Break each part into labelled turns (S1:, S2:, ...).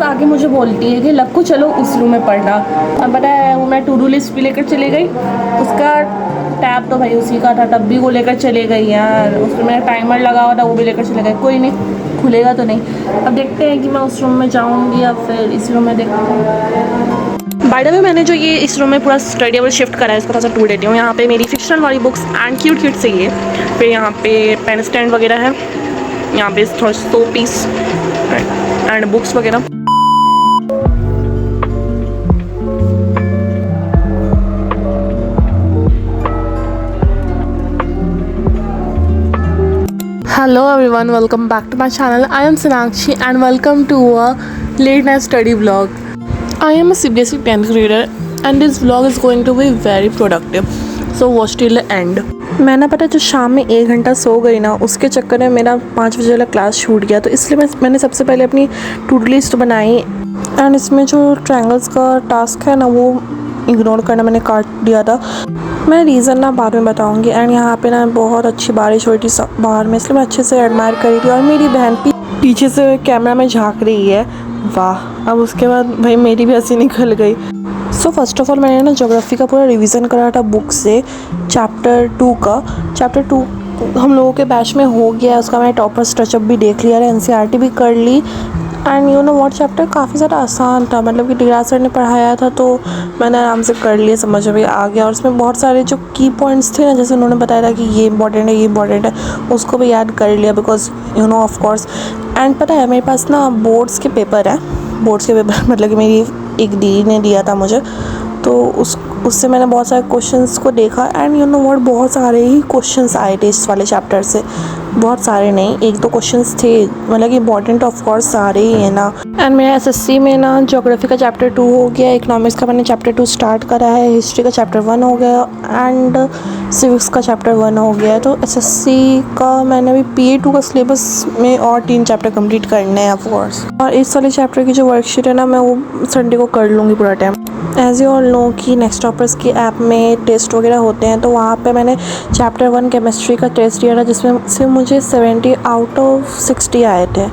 S1: आके मुझे बोलती है कि लक्कू चलो उस रूम में पढ़ना। अब पता है वो मैं टू डू लिस्ट भी लेकर चली गई, उसका टैब तो भाई उसी का था, तब भी वो लेकर चले गई यार। उसमें मेरा टाइमर लगा हुआ था, वो भी लेकर चले गए। कोई नहीं, खुलेगा तो नहीं। अब देखते हैं कि मैं उस रूम में जाऊँगी या फिर इस रूम में देखते हैं। बाय द वे मैंने जो ये इस रूम में पूरा स्टडी टेबल शिफ्ट करा है, इसको थोड़ा सा टूर देती हूँ। यहाँ पे मेरी फिक्शनल वाली बुक्स एंड क्यूट क्यूट से ये, फिर यहाँ पे पेन स्टैंड वगैरह है, यहाँ पे थोड़ा सो पीस एंड बुक्स वगैरह। Hello everyone, welcome back to my channel. I am Sonakshi and welcome to a late night study vlog. I am a CBSE 10th grader and this vlog is going to be very productive. So watch till the end. मैंने पता जो शाम में 1 घंटा सो गई ना, उसके चक्कर में मेरा 5 बजे वाला क्लास छूट गया। तो इसलिए मैंने सबसे पहले अपनी टू डू लिस्ट बनाई एंड इसमें जो ट्रायंगल्स का टास्क है ना वो इग्नोर करना मैंने काट दिया था। मैं रीज़न ना बाद में बताऊंगी। एंड यहाँ पे ना बहुत अच्छी बारिश हो रही थी बाहर में, इसलिए मैं अच्छे से एडमायर कर रही थी। और मेरी बहन पीछे से कैमरा में झांक रही है, वाह। अब उसके बाद भाई मेरी भी हंसी निकल गई। सो फर्स्ट ऑफ ऑल मैंने ना ज्योग्राफी का पूरा रिवीजन करा था बुक से, चैप्टर 2 का। चैप्टर 2 हम लोगों के बैच में हो गया, उसका मैंने टॉपर्स टचअप भी देख लिया, NCERT भी कर ली। And you know what chapter काफ़ी ज़्यादा आसान था, मतलब कि डिग्रा सर ने पढ़ाया था तो मैंने आराम से कर लिया, समझ में आ गया। और उसमें बहुत सारे जो की पॉइंट्स थे ना, जैसे उन्होंने बताया था कि ये इंपॉर्टेंट है, ये इंपॉर्टेंट है, उसको भी याद कर लिया because you know of course. And पता है मेरे पास ना बोर्ड्स के पेपर है, बोर्ड्स के पेपर मतलब कि मेरी एक दीदी ने दिया था मुझे, तो उससे मैंने बहुत सारे क्वेश्चंस को देखा। एंड यू नो व्हाट बहुत सारे ही क्वेश्चंस आए थे इस वाले चैप्टर से, बहुत सारे नहीं, 1-2 क्वेश्चंस थे, मतलब कि इंपॉर्टेंट ऑफ कोर्स सारे ही है ना। एंड मेरा SSC में ना ज्योग्राफी का चैप्टर 2 हो गया, इकोनॉमिक्स का मैंने चैप्टर 2 स्टार्ट करा है, हिस्ट्री का चैप्टर 1 हो गया एंड सिविक्स का चैप्टर 1 हो गया। तो SSC का मैंने अभी PA2 का सिलेबस में और 3 चैप्टर कंप्लीट करने हैं ऑफ कोर्स। और इस वाले चैप्टर की जो वर्कशीट है ना, मैं वो संडे को कर लूँगी पूरा time. As you all know कि नेक्स्ट टॉपर्स की ऐप में टेस्ट वगैरह होते हैं, तो वहाँ पे मैंने चैप्टर 1 केमिस्ट्री का टेस्ट दिया था, जिसमें से मुझे 70 आउट ऑफ 60 आए थे।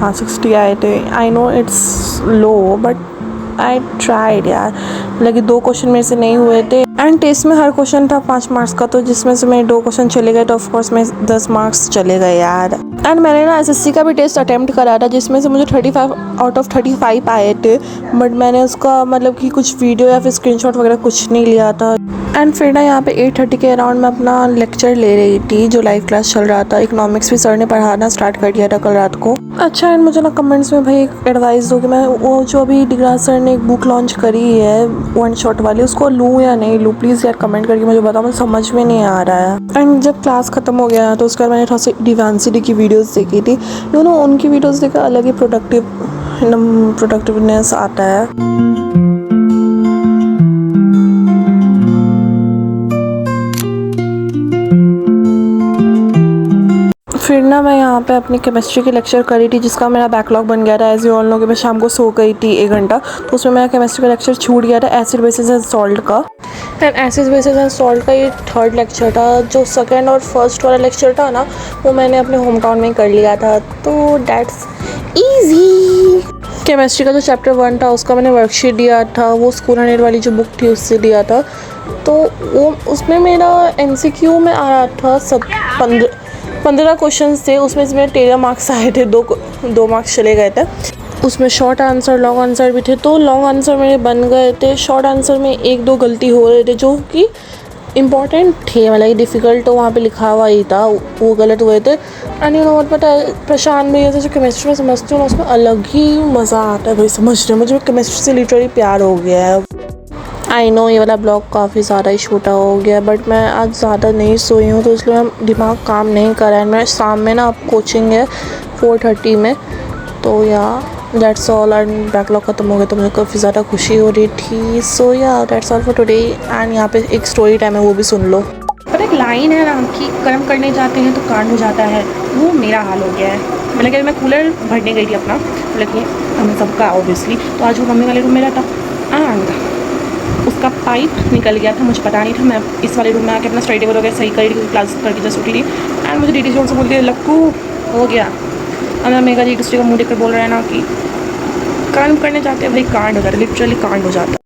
S1: हाँ 60 आए थे। I know it's low but I tried यार, मतलब कि 2 क्वेश्चन मेरे से नहीं हुए थे। एंड टेस्ट में हर क्वेश्चन था 5 मार्क्स का, तो जिसमें से मेरे 2 क्वेश्चन चले गए, तो ऑफकोर्स में 10 मार्क्स चले गए यार। एंड मैंने ना SSC का भी टेस्ट अटैम्प्ट करा था, जिसमें से मुझे 35 आउट ऑफ 35 आए थे, बट मैंने उसका मतलब कि कुछ वीडियो या फिर स्क्रीनशॉट वगैरह कुछ नहीं लिया था। एंड फिर ना यहाँ पे 8:30 के अराउंड मैं अपना लेक्चर ले रही थी, जो लाइव क्लास चल रहा था। इकोनॉमिक्स भी सर ने पढ़ाना स्टार्ट कर दिया था कल रात को। अच्छा, एंड मुझे ना कमेंट्स में भाई एक एडवाइस दो कि मैं वो जो अभी डिग्रा सर ने एक बुक लॉन्च करी है 1 शॉट वाली, उसको लूँ या नहीं लूँ, प्लीज़ यार कमेंट करके मुझे बताओ, मुझे समझ में नहीं आ रहा है। एंड जब क्लास ख़त्म हो गया तो उसके बाद मैंने थोड़ा सी डिवांसी डी की वीडियोज़ देखी थी। यू नो उनकी वीडियोज़ देखकर अलग ही प्रोडक्टिवनेस आता है। फिर ना मैं यहाँ पे अपनी केमिस्ट्री की लेक्चर करी थी, जिसका मेरा बैकलॉग बन गया था। एज यू ऑल नो कि मैं शाम को सो गई थी 1 घंटा, तो उसमें मेरा केमिस्ट्री का लेक्चर छूट गया था, एसिड बेसिस एंड सॉल्ट का। And acid basis and salt का ये 3rd लेक्चर था। जो 2nd और 1st वाला लेक्चर था ना, वो मैंने अपने होम टाउन में कर लिया था, तो दैट्स ईजी। केमिस्ट्री का जो चैप्टर 1 था उसका मैंने वर्कशीट दिया था, वो स्कूल 100 वाली जो बुक थी उससे दिया था। तो वो उसमें मेरा MCQ में आ रहा था 15 क्वेश्चंस थे, उसमें से मेरे 13 मार्क्स आए थे, 2 मार्क्स चले गए थे। उसमें शॉर्ट आंसर लॉन्ग आंसर भी थे, तो लॉन्ग आंसर मेरे बन गए थे। शॉर्ट आंसर में 1-2 गलती हो रहे थे जो कि इम्पॉर्टेंट थे, मतलब कि डिफ़िकल्ट, तो वहाँ पे लिखा हुआ ही था, वो गलत हुए थे। एंड यू नो व्हाट, पता है प्रशांत भैया से जो केमिस्ट्री में समझती हूँ ना, उसमें अलग ही मज़ा आता है भाई समझने में। मुझे केमिस्ट्री से लिटरली प्यार हो गया है। आई नो ये वाला ब्लॉग काफ़ी ज़्यादा ही छोटा हो गया, बट मैं आज ज़्यादा नहीं सोई हूँ, तो इसलिए मैं दिमाग काम नहीं कर रहा है। मेरे शाम में ना अब कोचिंग है 4:30 में, तो या दैट्स ऑल। एंड बैकलॉग ख़त्म हो गया तो मुझे काफ़ी ज़्यादा खुशी हो रही थी। सो या that's all for today. And यहाँ पे एक स्टोरी टाइम है, वो भी सुन लो। पर एक लाइन है ना कि कर्म करने जाते हैं तो कांड हो जाता है, वो मेरा हाल हो गया है। मतलब कि मैं कूलर भरने गई थी अपना, मतलब कि हमें सबका ऑब्वियसली, तो आज वो मम्मी वाले रूम में रहता एंड उसका पाइप निकल गया था, मुझे पता नहीं था। मैं इस वाले रूम में आके अपना स्टडी टेबल वगैरह सही करी थी, क्लास करके जस्ट उठी थी। एंड मुझे डीडी जोन से बोलती है लक्कू हो गया। अब मेगा जी दूसरे का मुँह देखकर बोल रहा है ना कि काम करने जाते हैं भाई कांड हो जाता है, लिटरली कांड हो जाता है।